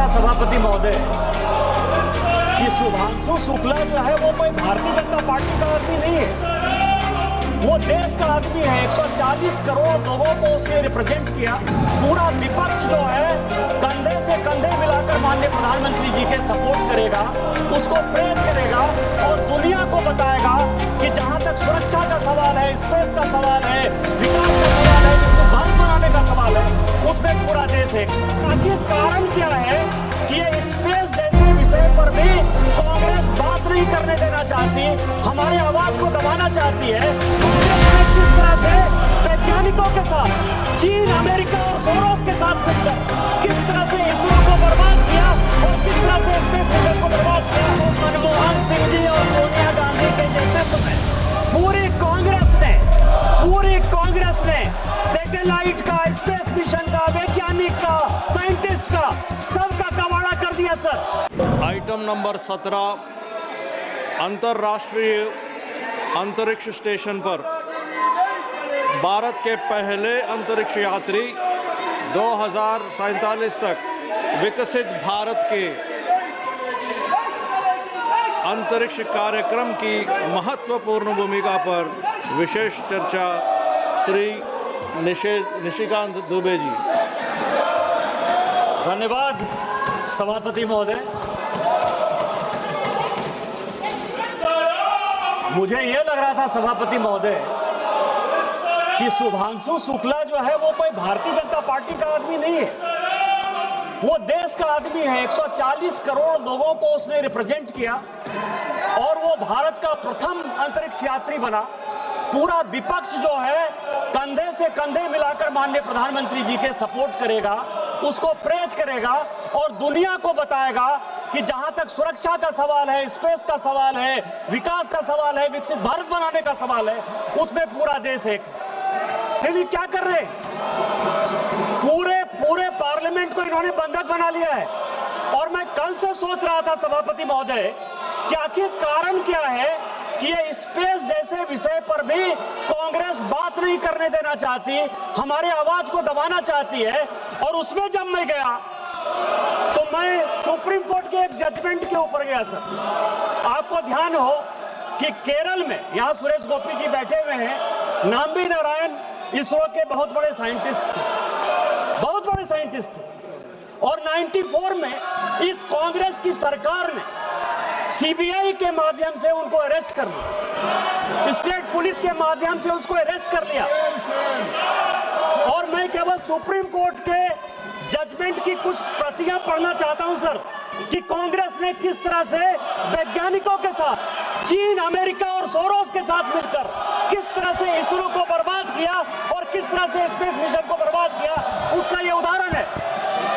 सभापति महोदय कि शुभांशु शुक्ला जो है वो कोई भारतीय जनता पार्टी का आदमी नहीं है, वो देश का आदमी है। 140 करोड़ लोगों को उसने रिप्रेजेंट किया। पूरा विपक्ष जो है कंधे से कंधे मिलाकर माननीय प्रधानमंत्री जी के सपोर्ट करेगा, उसको प्रेज करेगा और दुनिया को बताएगा कि जहां तक सुरक्षा का सवाल है, स्पेस का सवाल है, विकास का सवाल है, भारत बनाने का सवाल है, उसमें पूरा देश है। आखिर कारण क्या है कि ये स्पेस जैसे विषय पर भी कांग्रेस बात नहीं करने देना चाहती, हमारे आवाज को दबाना चाहती है। किस तरह से वैज्ञानिकों के साथ, चीन, अमेरिका और सोरोस के साथ मिलकर किस तरह से इसरो को बर्बाद किया और किस तरह से स्पेस मिशन को बर्बाद किया। मनमोहन सिंह जी और सोनिया गांधी के नेतृत्व में पूरी कांग्रेस ने सैटेलाइट का, स्पेस मिशन का, वैज्ञानिक का, साइंटिस्ट का, सबका कबाड़ा कर दिया सर। आइटम नंबर 17 अंतर्राष्ट्रीय अंतरिक्ष स्टेशन पर भारत के पहले अंतरिक्ष यात्री 2047 तक विकसित भारत के अंतरिक्ष कार्यक्रम की महत्वपूर्ण भूमिका पर विशेष चर्चा श्री निशिकांत दुबे जी। धन्यवाद सभापति महोदय। मुझे यह लग रहा था सभापति महोदय कि शुभांशु शुक्ला जो है वो कोई भारतीय जनता पार्टी का आदमी नहीं है, वो देश का आदमी है। 140 करोड़ लोगों को उसने रिप्रेजेंट किया और वो भारत का प्रथम अंतरिक्ष यात्री बना। पूरा विपक्ष जो है कंधे से कंधे मिलाकर माननीय प्रधानमंत्री जी के सपोर्ट करेगा, उसको प्रेज करेगा और दुनिया को बताएगा कि जहां तक सुरक्षा का सवाल है, स्पेस का सवाल है, विकास का सवाल है, विकसित भारत बनाने का सवाल है, उसमें पूरा देश एक। फिर क्या कर रहे? पूरे पार्लियामेंट को इन्होंने बंधक बना लिया है। और मैं कल से सोच रहा था सभापति महोदय कि आखिर कारण क्या है कि ये स्पेस जैसे विषय पर भी कांग्रेस बात नहीं करने देना चाहती, हमारे आवाज को दबाना चाहती है। और उसमें जब मैं गया तो मैं सुप्रीम कोर्ट के एक जजमेंट के ऊपर गया सर। आपको ध्यान हो कि केरल में, यहाँ सुरेश गोपी जी बैठे हुए हैं, नाम्बी नारायण इसरो के बहुत बड़े साइंटिस्ट थे और 94 में इस कांग्रेस की सरकार ने सीबीआई के माध्यम से उनको अरेस्ट कर लिया, स्टेट पुलिस के माध्यम से उसको अरेस्ट कर लिया। और मैं केवल सुप्रीम कोर्ट के जजमेंट की कुछ प्रतियां पढ़ना चाहता हूं सर, कि कांग्रेस ने किस तरह से वैज्ञानिकों के साथ, चीन, अमेरिका और सोरोस के साथ मिलकर किस तरह से इसरो को बर्बाद किया और किस तरह से स्पेस मिशन को बर्बाद किया, उसका यह उदाहरण है।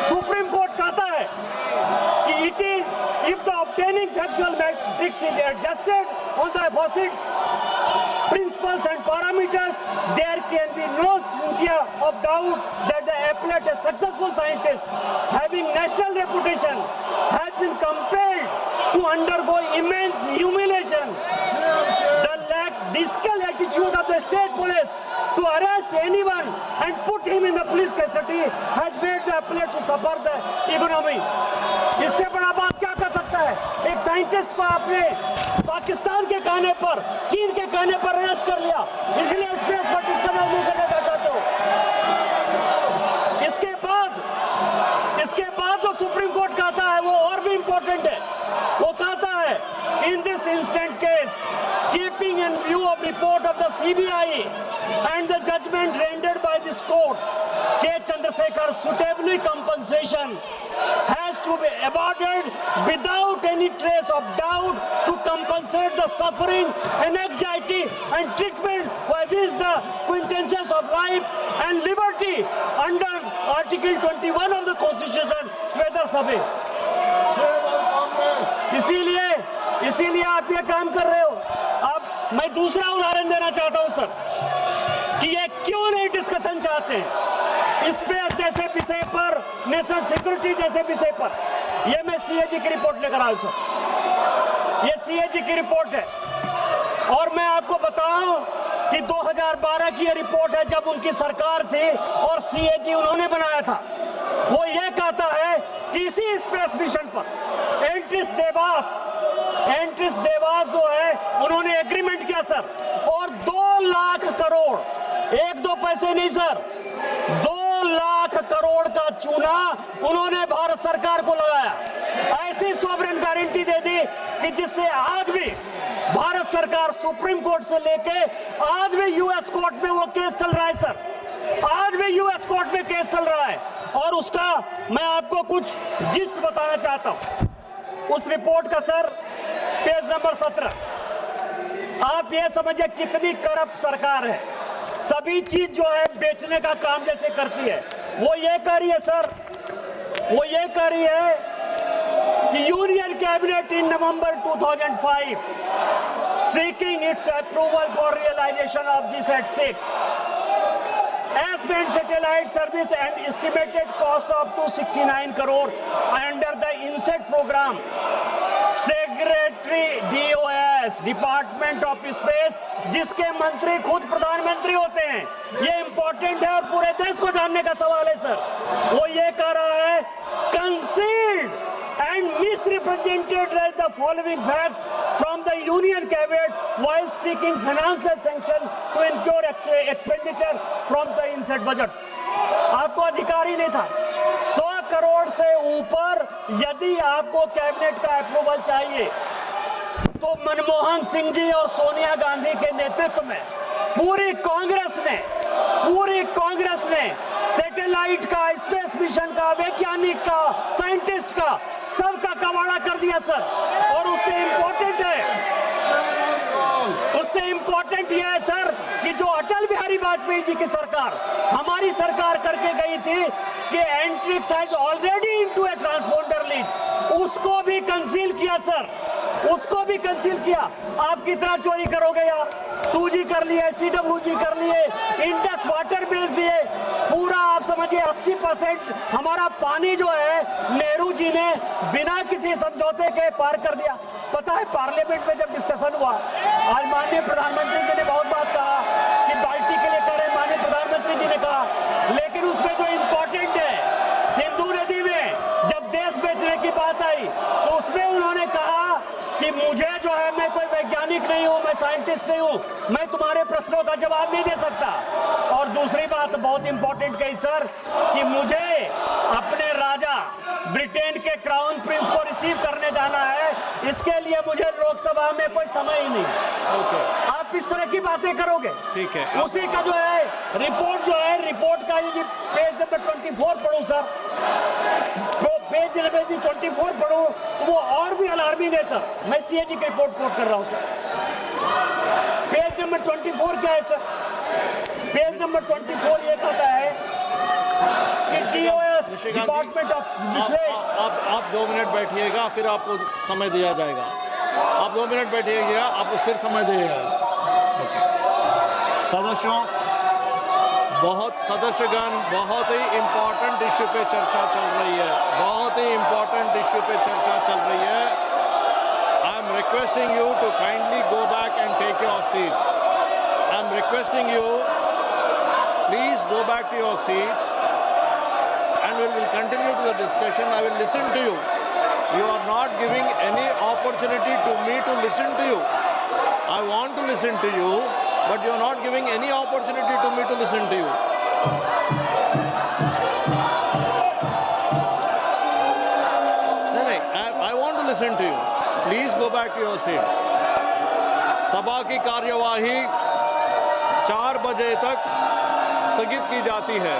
सुप्रीम कोर्ट कहता है कि it is if the obtaining factual matrix is adjusted on the aforesaid principles and parameters, there can be no scintilla of doubt that the appellate, a successful scientist having national reputation, has been compelled to undergo immense humiliation. The lackadaisical attitude of the state police to arrest anyone and put him in the police custody has made the appellate to suffer the ignominy. इससे बड़ा बात क्या कर सकता है? एक scientist को आपने पाकिस्तान के कहने पर, चीन के कहने पर अरेस्ट कर लिया, इसलिए स्पेस पर डिस्कवर नहीं करने का चाहते हो। इसके बाद जो सुप्रीम कोर्ट कहता है वो और भी इंपॉर्टेंट है। वो कहता है, in this instant case, keeping in view of report of the CBI and the judgment rendered by this court, K. Chandrasekhar, suitably compensation has to be awarded without any trace of doubt to compensate the suffering and anxiety and treatment by which the quintessence of life and liberty under Article 21 of the Constitution whether away. इसीलिए आप ये काम कर रहे हो। अब मैं दूसरा उदाहरण देना चाहता हूं सर, कि ये क्यों नहीं डिस्कशन चाहते हैं स्पेस जैसे विषय पर, नेशनल सिक्योरिटी जैसे विषय पर। ये मैं सीएजी की रिपोर्ट लेकर आया सर, ये सीएजी की रिपोर्ट है। और मैं आपको बताऊं कि 2012 की ये रिपोर्ट है, जब उनकी सरकार थी और सीएजी उन्होंने बनाया था। वो ये कहता है किसी स्पेस मिशन पर एंट्रिस देवास जो है उन्होंने एग्रीमेंट किया सर, और 2 लाख करोड़, 1-2 पैसे नहीं सर, 2 लाख करोड़ का चूना उन्होंने भारत सरकार को लगाया। ऐसी सॉवरेन गारंटी दे दी कि जिससे आज भी भारत सरकार सुप्रीम कोर्ट से लेके आज भी यूएस कोर्ट में वो केस चल रहा है सर, आज भी यूएस कोर्ट में केस चल रहा है। और उसका मैं आपको कुछ जिस्ट बताना चाहता हूं उस रिपोर्ट का सर, पेज नंबर 17। आप ये समझिए कितनी करप्ट सरकार है, सभी चीज जो है बेचने का काम जैसे करती है। वो ये कह रही है सर, वो ये कह रही है कि union cabinet in November 2005 seeking its approval for realization of GSAT-6 S-band satellite service and estimated cost of 269 crore under the INSET program. Secretary DOS department of space, जिसके मंत्री खुद प्रधानमंत्री होते हैं, ये इंपॉर्टेंट है और पूरे देश को जानने का सवाल है सर। वो ये कह रहा है concealed and misrepresented the following facts from the Union Cabinet while seeking financial sanction to incur expenditure from the INSET budget. आपको अधिकार ही नहीं था। 100 करोड़ से ऊपर यदि आपको कैबिनेट का अप्रूवल चाहिए तो मनमोहन सिंह जी और सोनिया गांधी के नेतृत्व में पूरी कांग्रेस ने सैटेलाइट का, स्पेस मिशन का, वैज्ञानिक का, साइंटिस्ट का, सबका कबाड़ा कर दिया सर। और उससे इंपॉर्टेंट यह है सर कि जो अटल बिहारी वाजपेयी जी की सरकार, हमारी सरकार करके गई थी कि Antrix has already into A transponder lease, उसको भी कंसील किया सर, उसको भी कंसील किया। आप कितना चोरी करोगे यार, 2G कर लिए, CWG कर लिए, इंडस वाटर बेच दिए, पूरा आप समझिए 80% हमारा पानी जो है नेहरू जी ने बिना किसी समझौते के पार कर दिया। पता है पार्लियामेंट में जब डिस्कशन हुआ, आज माननीय प्रधानमंत्री जी ने बहुत बात कहा कि बाल्टी के लिए कर रहे, माननीय प्रधानमंत्री जी ने कहा, लेकिन उसमें जो इंपॉर्टेंट है सिंधु नदी में जब देश बेचने की बात आई तो उसमें उन्होंने कहा कि मुझे जो है, मैं कोई वैज्ञानिक नहीं हूं, मैं साइंटिस्ट नहीं हूं, मैं तुम्हारे प्रश्नों का जवाब नहीं दे सकता। और दूसरी बात बहुत इंपॉर्टेंट कही सर कि मुझे अपने राजा ब्रिटेन के क्राउन प्रिंस को रिसीव करने जाना है, इसके लिए मुझे लोकसभा में कोई समय ही नहीं। आप इस तरह की बातें करोगे, ठीक है। उसी का जो है रिपोर्ट का ये पेज नंबर 24 पढ़ो सर, पेज नंबर 24 पढ़ो तो वो और भी अलार्मिंग है सर। मैं CAG की रिपोर्ट कोट कर रहा हूं सर। पेज नंबर 24 क्या है सर? पेज नंबर 24 ये कहता है कि DOS डिपार्टमेंट ऑफ आप 2 मिनट बैठिएगा, फिर आपको समय दिया जाएगा। आप 2 मिनट बैठिएगा, आपको फिर समय दिएगा। सदस्यगण बहुत ही इम्पोर्टेंट इश्यू पे चर्चा चल रही है, बहुत ही इम्पोर्टेंट इश्यू पे चर्चा चल रही है। I am requesting you to kindly go back and take your seats. I am requesting you, please go back to your seats and we will continue to the discussion. I will listen to you. You are not giving any opportunity to me to listen to you. I want to listen to you, but you are not giving any opportunity to me to listen to you. I want to listen to you. Please go back to your seats. सभा की कार्यवाही 4 बजे तक स्थगित की जाती है।